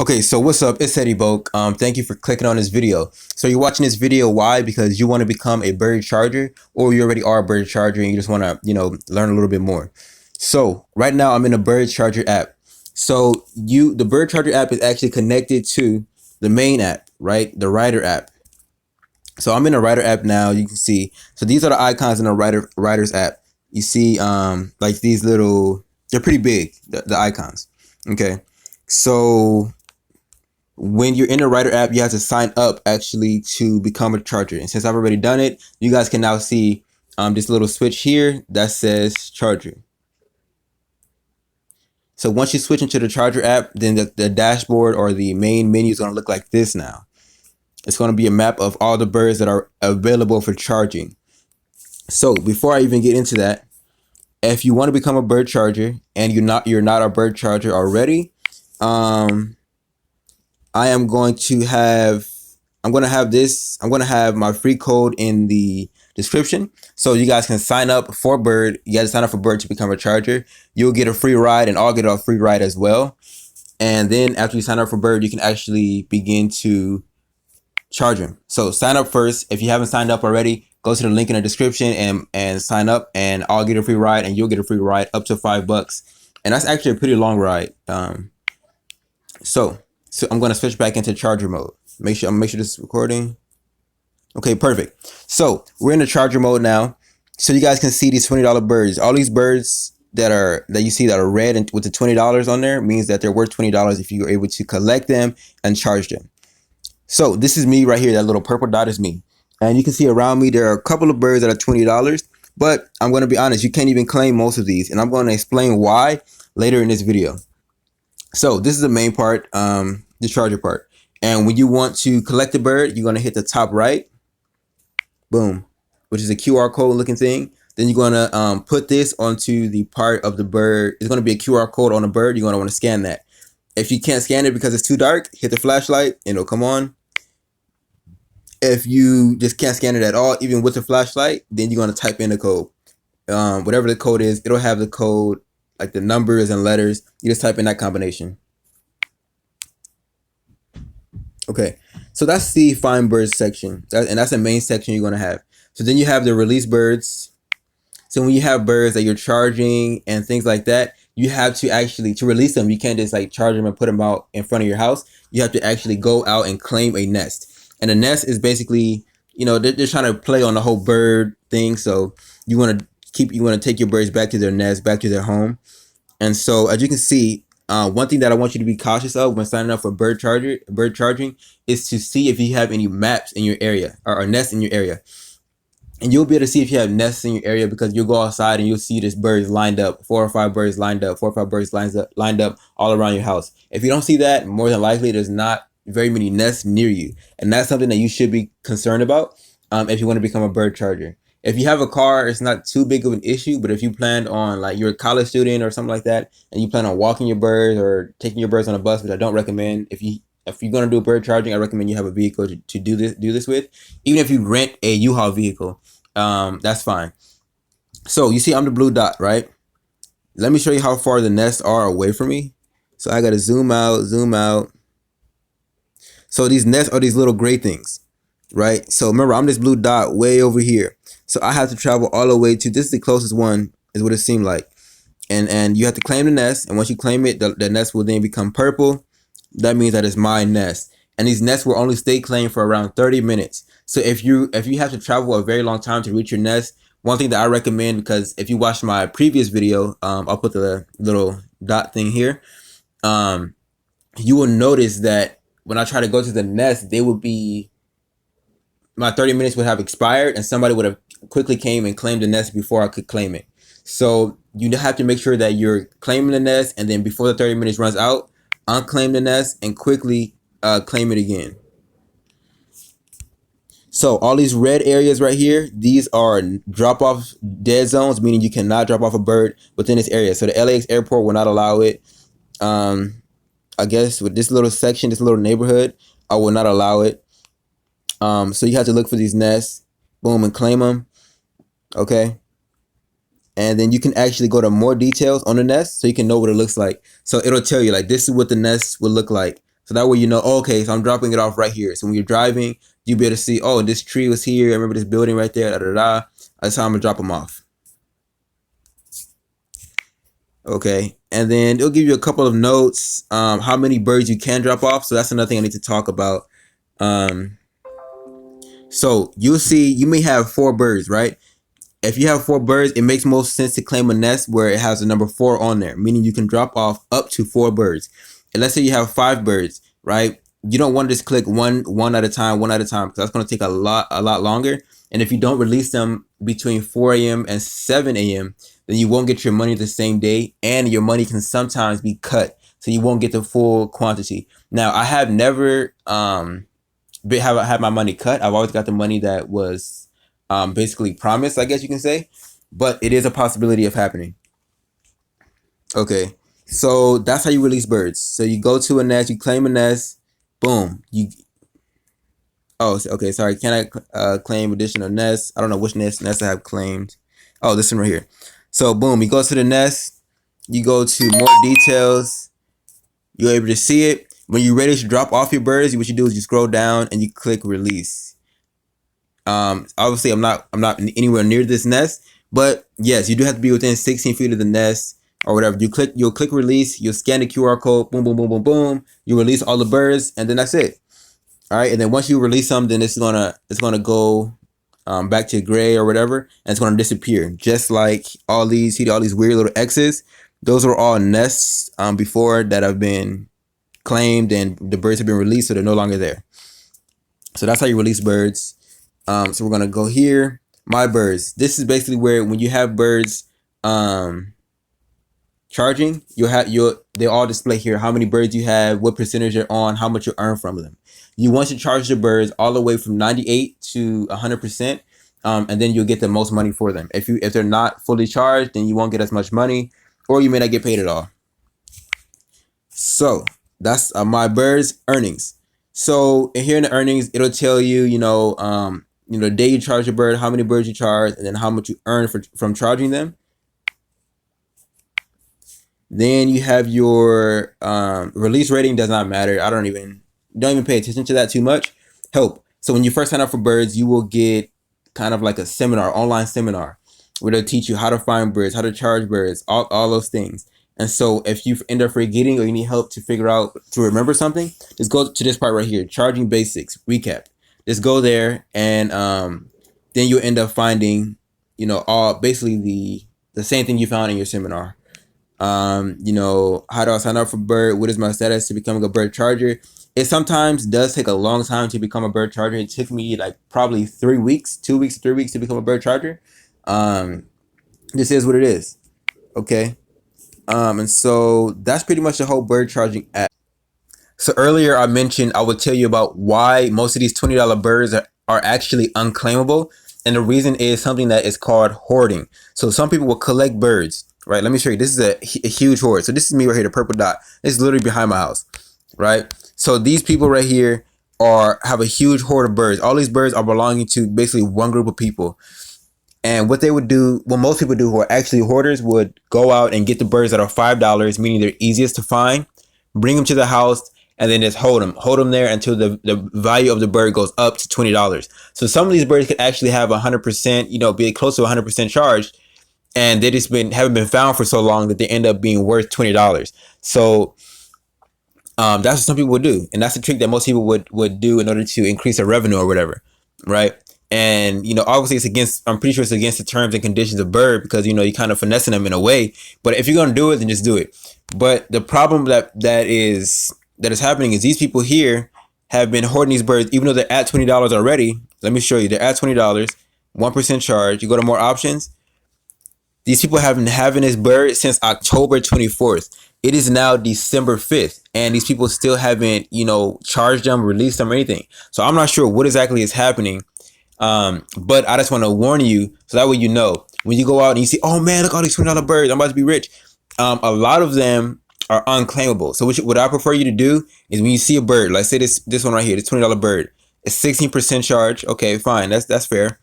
Okay, so what's up? It's Eddie Boke. Thank you for clicking on this video. So you're watching this video, why? Because you want to become a bird charger, or you already are a bird charger and you just want to, learn a little bit more. So right now I'm in a bird charger app. So the bird charger app is actually connected to the main app, right? The Rider app. So I'm in a Rider app now. You can see. So these are the icons in the Riders app. You see, like these little. They're pretty big. The icons. Okay. So when you're in the Rider app, you have to sign up actually to become a charger. And since I've already done it, you guys can now see this little switch here that says charger. So once you switch into the charger app, then the dashboard or the main menu is going to look like this now. It's going to be a map of all the birds that are available for charging. So before I even get into that, if you want to become a bird charger and you're not a bird charger already, I'm going to have my free code in the description, so you guys can sign up for Bird. You got to sign up for Bird to become a charger. You'll get a free ride, and I'll get a free ride as well. And then after you sign up for Bird, you can actually begin to charge them. So sign up first. If you haven't signed up already, go to the link in the description and sign up, and I'll get a free ride, and you'll get a free ride up to $5. And that's actually a pretty long ride. So I'm going to switch back into charger mode. Make sure this is recording. Okay, perfect. So we're in the charger mode now. So you guys can see these $20 birds. All these birds that you see that are red and with the $20 on there means that they're worth $20 if you're able to collect them and charge them. So this is me right here. That little purple dot is me. And you can see around me there are a couple of birds that are $20. But I'm going to be honest, you can't even claim most of these. And I'm going to explain why later in this video. So this is the main part, the charger part. And when you want to collect a bird, you're going to hit the top right. Boom. Which is a QR code looking thing. Then you're going to put this onto the part of the bird. It's going to be a QR code on the bird. You're going to want to scan that. If you can't scan it because it's too dark, hit the flashlight and it'll come on. If you just can't scan it at all, even with the flashlight, then you're going to type in the code. Whatever the code is, it'll have the code, like the numbers and letters. You just type in that combination. Okay, so that's the find birds section, and that's the main section you're going to have. So then you have the release birds. So when you have birds that you're charging and things like that, you have to actually, to release them, you can't just like charge them and put them out in front of your house. You have to actually go out and claim a nest. And a nest is basically, they're trying to play on the whole bird thing. So you want to take your birds back to their nest, back to their home. And so as you can see, one thing that I want you to be cautious of when signing up for bird charging is to see if you have any maps in your area or nests in your area. And you'll be able to see if you have nests in your area because you'll go outside and you'll see this birds lined up, 4 or 5 birds lined up, 4 or 5 birds lined up all around your house. If you don't see that, more than likely there's not very many nests near you. And that's something that you should be concerned about if you want to become a bird charger. If you have a car, it's not too big of an issue, but if you plan on, like, you're a college student or something like that, and you plan on walking your birds or taking your birds on a bus, which I don't recommend. If you're going to do bird charging, I recommend you have a vehicle to do this with. Even if you rent a U-Haul vehicle, that's fine. So you see I'm the blue dot, right? Let me show you how far the nests are away from me. So I got to zoom out. So these nests are these little gray things, right? So remember, I'm this blue dot way over here. So I have to travel all the way to, this is the closest one, is what it seemed like. And you have to claim the nest. And once you claim it, the nest will then become purple. That means that it's my nest. And these nests will only stay claimed for around 30 minutes. So if you have to travel a very long time to reach your nest, one thing that I recommend, because if you watched my previous video, I'll put the little dot thing here. You will notice that when I try to go to the nest, my 30 minutes would have expired and somebody would have quickly came and claimed the nest before I could claim it. So you have to make sure that you're claiming the nest, and then before the 30 minutes runs out, unclaim the nest and quickly claim it again. So all these red areas right here, these are drop-off dead zones, meaning you cannot drop off a bird within this area. So the LAX airport will not allow it. I guess with this little section, this little neighborhood, I will not allow it. So you have to look for these nests, boom, and claim them. Okay. And then you can actually go to more details on the nest so you can know what it looks like. So it'll tell you, like, this is what the nest will look like. So that way you know, oh, okay, so I'm dropping it off right here. So when you're driving, you'll be able to see, oh, this tree was here. I remember this building right there. Da da da. That's how I'm gonna drop them off. Okay, and then it'll give you a couple of notes, how many birds you can drop off. So that's another thing I need to talk about. Um, so you'll see you may have 4 birds, right? If you have 4 birds, it makes most sense to claim a nest where it has the number 4 on there, meaning you can drop off up to 4 birds. And let's say you have 5 birds, right? You don't want to just click one at a time, because that's going to take a lot longer. And if you don't release them between 4 a.m. and 7 a.m., then you won't get your money the same day, and your money can sometimes be cut, so you won't get the full quantity. Now, I have never have had my money cut. I've always got the money that was basically promised, I guess you can say, but it is a possibility of happening. Okay, so that's how you release birds. So you go to a nest, you claim a nest, boom. Okay, sorry. Can I claim additional nests? I don't know which nest I have claimed. Oh, this one right here. So boom, you go to the nest, you go to more details, you're able to see it. When you're ready to drop off your birds, what you do is you scroll down and you click release. Obviously I'm not anywhere near this nest, but yes, you do have to be within 16 feet of the nest or whatever. You'll click release, you'll scan the QR code, boom, boom, boom, boom, boom. You release all the birds, and then that's it. All right, and then once you release them, then it's gonna go back to gray or whatever, and it's gonna disappear. Just like all these weird little X's. Those were all nests before that have been claimed, and the birds have been released, so they're no longer there. So that's how you release birds. So we're gonna go here. My birds. This is basically where when you have birds charging, they all display here how many birds you have, what percentage you're on, how much you earn from them. You want to charge the birds all the way from 98 to 100%, and then you'll get the most money for them. If they're not fully charged, then you won't get as much money, or you may not get paid at all. So that's my birds earnings. So here in the earnings, it'll tell you, the day you charge a bird, how many birds you charge, and then how much you earn from charging them. Then you have your release rating. Does not matter. Don't even pay attention to that too much. Help. So when you first sign up for birds, you will get kind of like a seminar, online seminar, where they'll teach you how to find birds, how to charge birds, all those things. And so if you end up forgetting or you need help to remember something, just go to this part right here, charging basics, recap. Just go there, and then you'll end up finding, all basically the same thing you found in your seminar. How do I sign up for bird? What is my status to becoming a bird charger? It sometimes does take a long time to become a bird charger. It took me like probably 3 weeks, 2 weeks, 3 weeks to become a bird charger. This is what it is. Okay. And so that's pretty much the whole bird charging app. So earlier I mentioned I would tell you about why most of these $20 birds are actually unclaimable. And the reason is something that is called hoarding. So some people will collect birds, right? Let me show you. This is a huge hoard. So this is me right here, the purple dot. This is literally behind my house, right? So these people right here have a huge hoard of birds. All these birds are belonging to basically one group of people. And what they would do, what most people do who are actually hoarders, would go out and get the birds that are $5, meaning they're easiest to find, bring them to the house, and then just hold them there until the value of the bird goes up to $20. So some of these birds could actually have 100%, be close to 100% charged, and they just haven't been found for so long that they end up being worth $20. So that's what some people would do, and that's the trick that most people would do in order to increase their revenue or whatever, right? And obviously I'm pretty sure it's against the terms and conditions of bird, because you're kind of finessing them in a way. But if you're gonna do it, then just do it. But the problem that is happening is these people here have been hoarding these birds, even though they're at $20 already. Let me show you. They're at $20, 1% charge. You go to more options. These people have been having this bird since October 24th. It is now December 5th, and these people still haven't, charged them, released them, or anything. So I'm not sure what exactly is happening. But I just want to warn you, so that way when you go out and you see, oh man, look at all these $20 birds, I'm about to be rich. A lot of them are unclaimable. So what I prefer you to do is when you see a bird, like say this one right here, this $20 bird, it's 16% charge. Okay, fine, that's fair.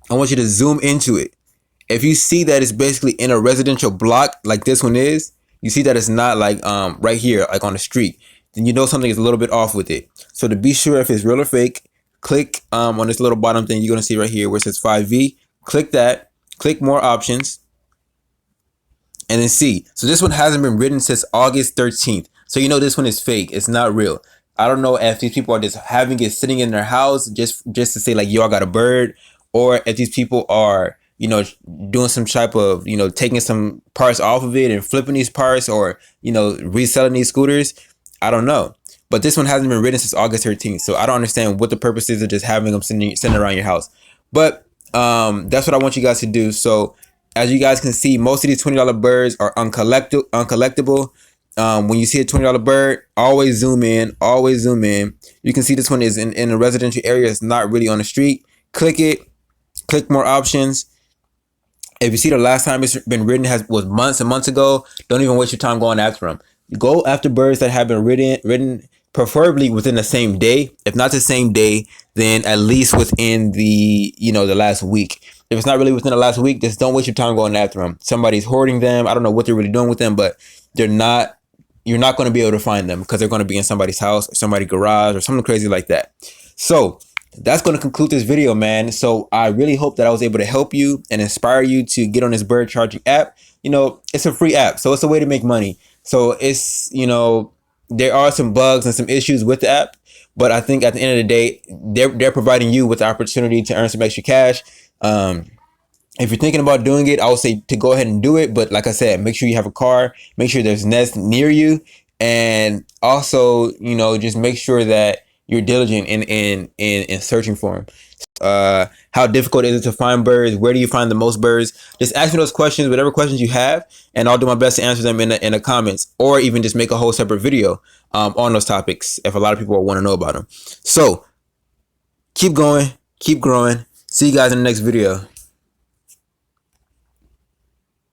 I want you to zoom into it. If you see that it's basically in a residential block like this one is, you see that it's not like right here, like on the street, then you know something is a little bit off with it. So to be sure if it's real or fake, click on this little bottom thing you're gonna see right here where it says 5V. Click that. Click more options. And then see. So this one hasn't been written since August 13th. So you know this one is fake. It's not real. I don't know if these people are just having it sitting in their house just to say like, yo, I got a bird, or if these people are, you know, doing some type of, you know, taking some parts off of it and flipping these parts, or, you know, reselling these scooters. I don't know. But this one hasn't been written since August 13th. So I don't understand what the purpose is of just having them sitting around your house. But that's what I want you guys to do. So as you guys can see, most of these $20 birds are uncollectible. When you see a $20 bird, always zoom in. Always zoom in. You can see this one is in a residential area. It's not really on the street. Click it. Click more options. If you see the last time it's been written was months and months ago, don't even waste your time going after them. Go after birds that have been written preferably within the same day. If not the same day, then at least within the, you know, the last week. If it's not really within the last week, just don't waste your time going after them. Somebody's hoarding them. I don't know what they're really doing with them, but you're not going to be able to find them because they're going to be in somebody's house or somebody's garage or something crazy like that. So that's going to conclude this video, man. So I really hope that I was able to help you and inspire you to get on this bird charging app. You know, it's a free app, so it's a way to make money. So it's, you know, there are some bugs and some issues with the app, but I think at the end of the day, they're providing you with the opportunity to earn some extra cash. If you're thinking about doing it, I would say to go ahead and do it. But like I said, make sure you have a car, make sure there's nests near you. And also, you know, just make sure that you're diligent in searching for them. How difficult is it to find birds? Where do you find the most birds? Just ask me those questions, whatever questions you have, and I'll do my best to answer them in the comments, or even just make a whole separate video on those topics if a lot of people want to know about them. So keep going, keep growing. See you guys in the next video.